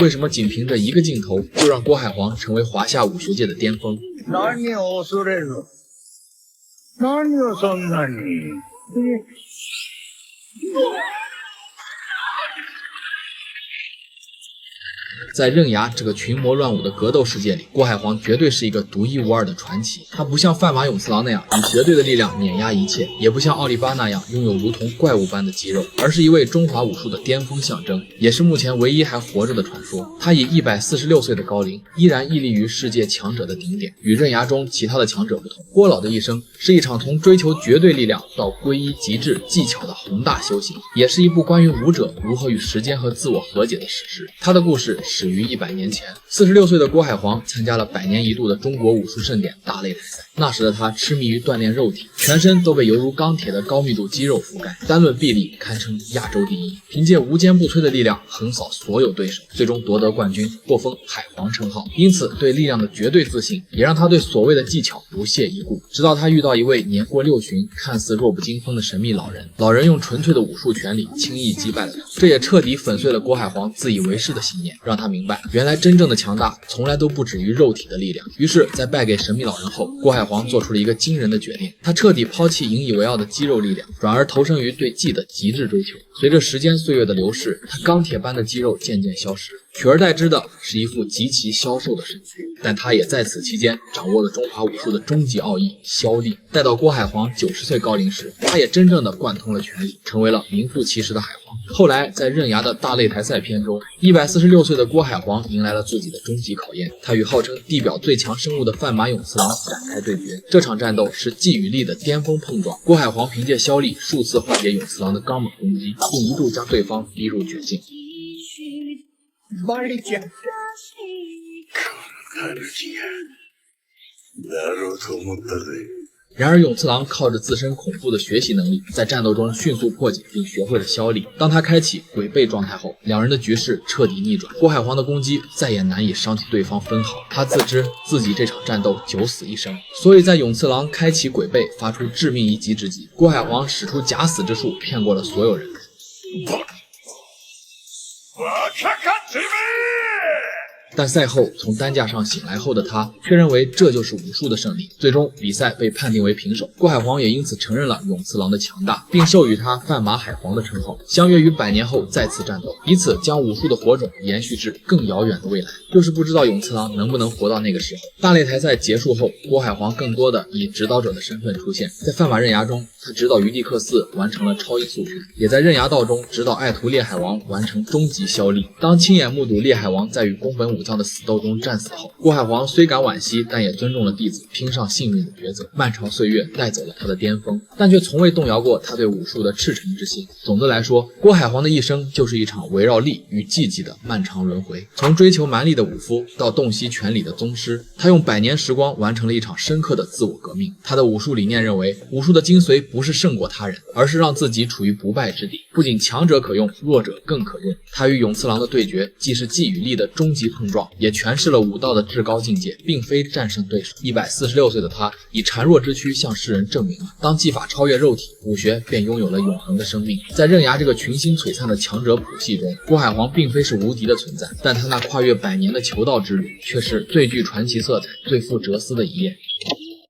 为什么仅凭着一个镜头就让郭海皇成为华夏武学界的巅峰？在刃牙这个群魔乱舞的格斗世界里，郭海皇绝对是一个独一无二的传奇。他不像范马勇次郎那样以绝对的力量碾压一切，也不像奥利巴那样拥有如同怪物般的肌肉，而是一位中华武术的巅峰象征，也是目前唯一还活着的传说。他以146岁的高龄，依然屹立于世界强者的顶点。与刃牙中其他的强者不同，郭老的一生是一场从追求绝对力量到皈依极致技巧的宏大修行，也是一部关于武者如何与时间和自我和解的史诗。他的故事始于100年前，46岁的郭海皇参加了100年一度的中国武术盛典大擂台赛。那时的他痴迷于锻炼肉体，全身都被犹如钢铁的高密度肌肉覆盖，单论臂力堪称亚洲第一，凭借无坚不摧的力量横扫所有对手，最终夺得冠军，获封海皇称号。因此对力量的绝对自信，也让他对所谓的技巧不屑一顾。直到他遇到一位年过60、看似弱不禁风的神秘老人，老人用纯粹的武术权力轻易击败了他，这也彻底粉碎了郭海皇自以为是的信念，让他明白原来真正的强大从来都不止于肉体的力量。于是在败给神秘老人后，郭海皇做出了一个惊人的决定，他彻底抛弃引以为傲的肌肉力量，转而投身于对技的极致追求。随着时间岁月的流逝，他钢铁般的肌肉渐渐消失，取而代之的是一副极其消瘦的身躯。但他也在此期间掌握了中华武术的终极奥义——削力。待到郭海皇90岁高龄时，他也真正的贯通了全力，成为了名副其实的海皇。后来在刃牙的大擂台赛篇中，146岁的郭海皇迎来了自己的终极考验，他与号称地表最强生物的范马勇次郎展开对决。这场战斗是技与力的巅峰碰撞，郭海皇凭借削力数次化解勇次郎的刚猛攻击，并一度将对方逼入绝境。然而勇次郎靠着自身恐怖的学习能力，在战斗中迅速破解并学会了削力。当他开启鬼背状态后，两人的局势彻底逆转，郭海皇的攻击再也难以伤及对方分毫。他自知自己这场战斗九死一生，所以在勇次郎开启鬼背发出致命一击之际，郭海皇使出假死之术骗过了所有人。但赛后从担架上醒来后的他却认为这就是武术的胜利，最终比赛被判定为平手。郭海皇也因此承认了勇次郎的强大，并授予他范马海皇的称号，相约于100年后再次战斗，以此将武术的火种延续至更遥远的未来。就是不知道勇次郎能不能活到那个时候。大擂台赛结束后，郭海皇更多的以指导者的身份出现，在范马刃牙中，他指导于地克四完成了超音速拳，也在刃牙道中指导爱徒烈海王完成终极削力。当亲眼目睹烈海王在与宫本武藏的死斗中战死后，郭海皇虽感惋惜，但也尊重了弟子拼上性命的抉择。漫长岁月带走了他的巅峰，但却从未动摇过他对武术的赤诚之心。总的来说，郭海皇的一生就是一场围绕力与技技的漫长轮回。从追求蛮力的武夫到洞悉拳理的宗师，他用100年时光完成了一场深刻的自我革命。他的武术理念认为，武术的精髓不是胜过他人，而是让自己处于不败之地。不仅强者可用，弱者更可用。他与勇次郎的对决既是技与力的终极碰撞，也诠释了武道的至高境界，并非战胜对手。146岁的他以孱弱之躯向世人证明了，当技法超越肉体，武学便拥有了永恒的生命。在刃牙这个群星璀璨的强者谱系中，郭海皇并非是无敌的存在，但他那跨越100年的求道之旅却是最具传奇色彩、最富哲思的一页。